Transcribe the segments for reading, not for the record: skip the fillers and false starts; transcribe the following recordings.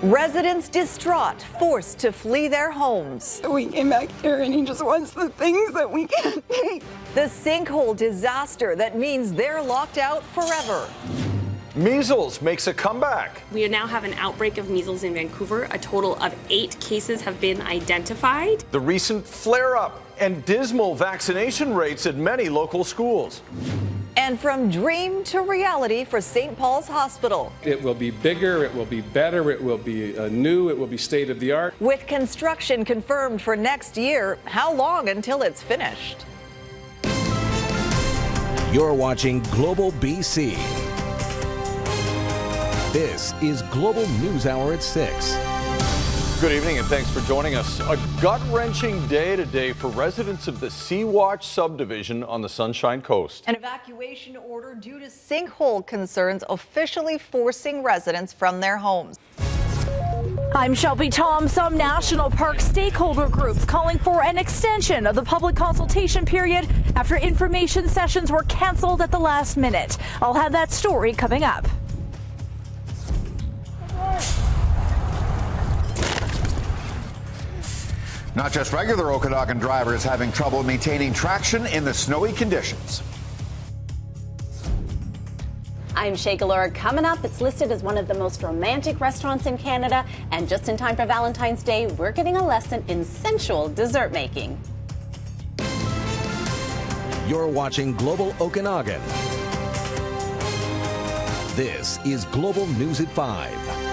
Residents distraught, forced to flee their homes. We came back here and he just wants the things that we can't take. The sinkhole disaster that means they're locked out forever. Measles makes a comeback. We now have an outbreak of measles in Vancouver. A total of 8 cases have been identified. The recent flare-up and dismal vaccination rates at many local schools. And from dream to reality for St. Paul's Hospital. It will be bigger, it will be better, it will be new, it will be state-of-the-art. With construction confirmed for next year, how long until it's finished? You're watching Global BC. This is Global News Hour at 6. Good evening and thanks for joining us. A gut-wrenching day today for residents of the Sea-Watch subdivision on the Sunshine Coast. An evacuation order due to sinkhole concerns officially forcing residents from their homes. I'm Shelby Tom. Some national park stakeholder groups calling for an extension of the public consultation period after information sessions were canceled at the last minute. I'll have that story coming up. Not just regular Okanagan drivers having trouble maintaining traction in the snowy conditions. I'm Shay Galore. Coming up, it's listed as one of the most romantic restaurants in Canada, and just in time for Valentine's Day, we're getting a lesson in sensual dessert making. You're watching Global Okanagan. This is Global News at 5.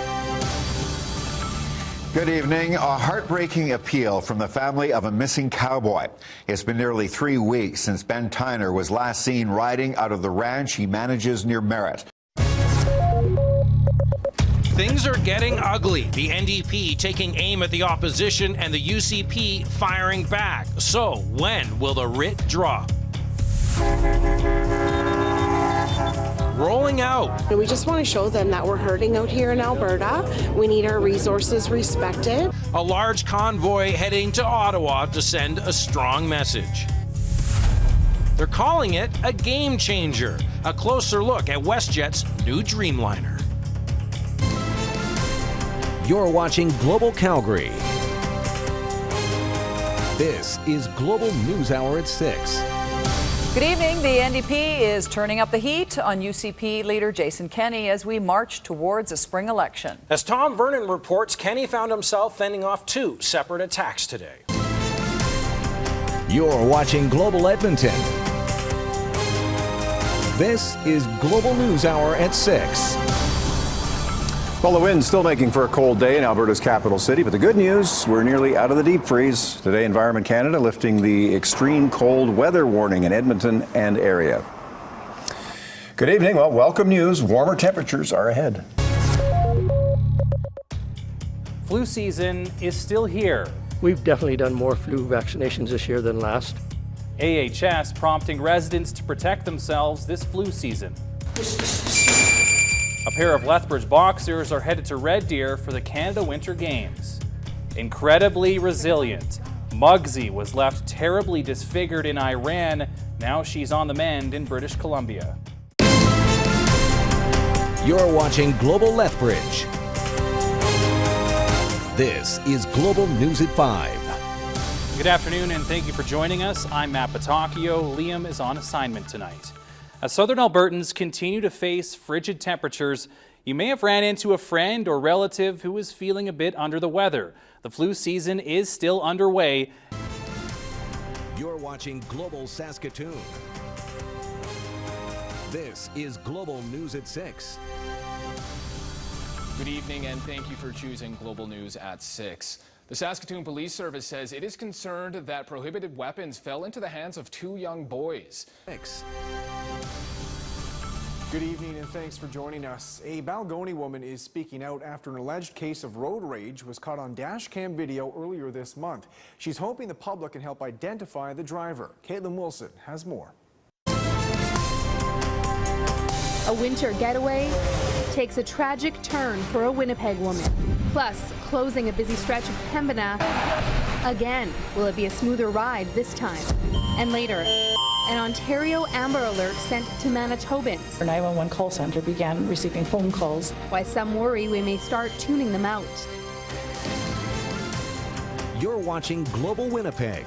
Good evening. A heartbreaking appeal from the family of a missing cowboy. It's been nearly 3 weeks since Ben Tyner was last seen riding out of the ranch he manages near Merritt. Things are getting ugly. The NDP taking aim at the opposition and the UCP firing back. So when will the writ drop? Rolling out. We just want to show them that we're hurting out here in Alberta. We need our resources respected. A large convoy heading to Ottawa to send a strong message. They're calling it a game changer. A closer look at WestJet's new Dreamliner. You're watching Global Calgary. This is Global News Hour at 6. Good evening. The NDP is turning up the heat on UCP leader Jason Kenney as we march towards a spring election. As Tom Vernon reports, Kenney found himself fending off 2 separate attacks today. You're watching Global Edmonton. This is Global News Hour at 6. Well, the wind's still making for a cold day in Alberta's capital city, but the good news, we're nearly out of the deep freeze. Today, Environment Canada lifting the extreme cold weather warning in Edmonton and area. Good evening. Well, welcome news. Warmer temperatures are ahead. Flu season is still here. We've definitely done more flu vaccinations this year than last. AHS prompting residents to protect themselves this flu season. A pair of Lethbridge boxers are headed to Red Deer for the Canada Winter Games. Incredibly resilient, Mugsy was left terribly disfigured in Iran. Now she's on the mend in British Columbia. You're watching Global Lethbridge. This is Global News at 5. Good afternoon and thank you for joining us. I'm Matt Patacchio. Liam is on assignment tonight. As Southern Albertans continue to face frigid temperatures, you may have ran into a friend or relative who is feeling a bit under the weather. The flu season is still underway. You're watching Global Saskatoon. This is Global News at 6. Good evening and thank you for choosing Global News at 6. The Saskatoon Police Service says it is concerned that prohibited weapons fell into the hands of 2 young boys. Thanks. Good evening and thanks for joining us. A Balgony woman is speaking out after an alleged case of road rage was caught on dash cam video earlier this month. She's hoping the public can help identify the driver. Caitlin Wilson has more. A winter getaway takes a tragic turn for a Winnipeg woman. Plus, closing a busy stretch of Pembina again. Will it be a smoother ride this time? And later, An Ontario Amber Alert sent to Manitobans. Our 911 call center began receiving phone calls. Why some worry we may start tuning them out. You're watching Global Winnipeg.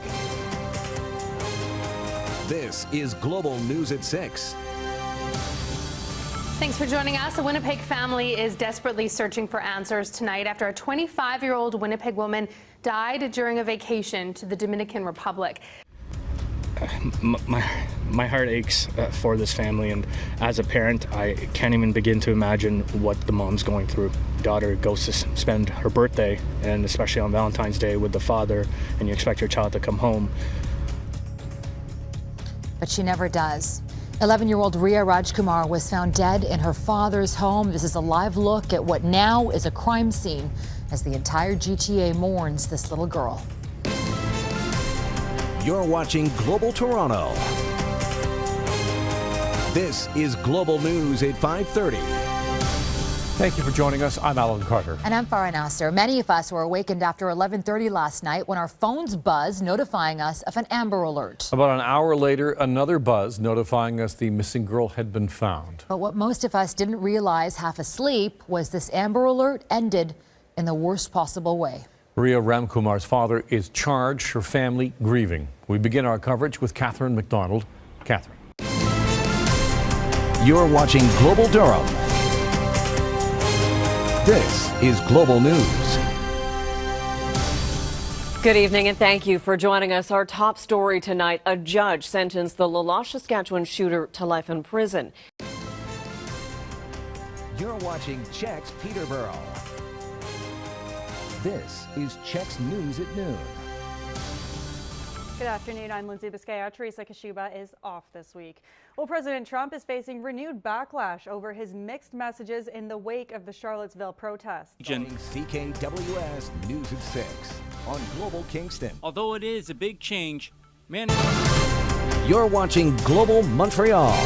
This is Global News at 6. Thanks for joining us. A Winnipeg family is desperately searching for answers tonight after a 25-year-old Winnipeg woman died during a vacation to the Dominican Republic. My heart aches for this family, and as a parent, I can't even begin to imagine what the mom's going through. Daughter goes to spend her birthday, and especially on Valentine's Day, with the father, and you expect your child to come home. But she never does. 11-year-old Ria Rajkumar was found dead in her father's home. This is a live look at what now is a crime scene as the entire GTA mourns this little girl. You're watching Global Toronto. This is Global News at 5:30. Thank you for joining us. I'm Alan Carter. And I'm Farah Nasser. Many of us were awakened after 11:30 last night when our phones buzzed notifying us of an Amber Alert. About an hour later, another buzz notifying us the missing girl had been found. But what most of us didn't realize half asleep was this Amber Alert ended in the worst possible way. Ria Ramkumar's father is charged, her family grieving. We begin our coverage with Catherine McDonald. Catherine. You're watching Global Durham. This is Global News. Good evening and thank you for joining us. Our top story tonight, a judge sentenced the Laloche, Saskatchewan shooter to life in prison. You're watching Checks Peterborough. This is Checks News at noon. Good afternoon. I'm Lindsay Biscaya. Teresa Kashuba is off this week. Well, President Trump is facing renewed backlash over his mixed messages in the wake of the Charlottesville protests. CKWS News at 6 on Global Kingston. Although it is a big change, man. You're watching Global Montreal.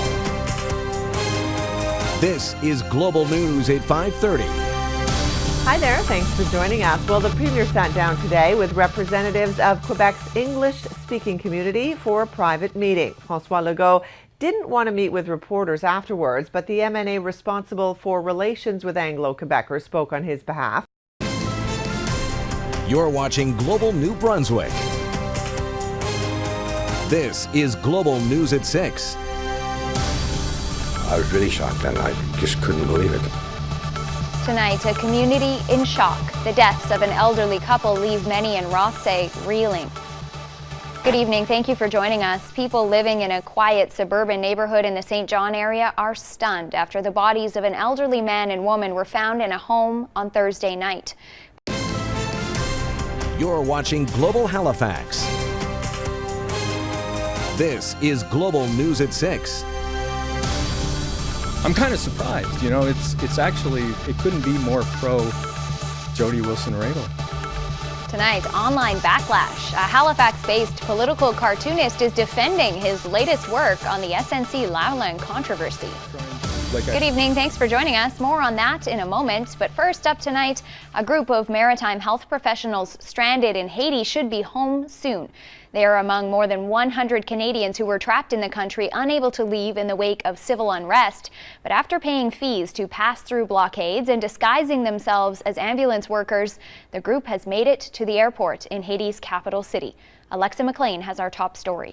This is Global News at 5:30. Hi there, thanks for joining us. Well, the Premier sat down today with representatives of Quebec's English-speaking community for a private meeting. François Legault didn't want to meet with reporters afterwards, but the MNA responsible for relations with Anglo-Quebecers spoke on his behalf. You're watching Global New Brunswick. This is Global News at 6. I was really shocked and I just couldn't believe it. Tonight, a community in shock. The deaths of an elderly couple leave many in Rothesay reeling. Good evening. Thank you for joining us. People living in a quiet suburban neighborhood in the St. John area are stunned after the bodies of an elderly man and woman were found in a home on Thursday night. You're watching Global Halifax. This is Global News at 6. I'm kind of surprised, you know, it's actually, it couldn't be more pro Jody Wilson-Raybould. Tonight, online Backlash. A Halifax-based political cartoonist is defending his latest work on the SNC Lavalin controversy. Good evening. Thanks for joining us. More on that in a moment. But first up tonight, a group of maritime health professionals stranded in Haiti should be home soon. They are among more than 100 Canadians who were trapped in the country, unable to leave in the wake of civil unrest. But after paying fees to pass through blockades and disguising themselves as ambulance workers, the group has made it to the airport in Haiti's capital city. Alexa McLean has our top story.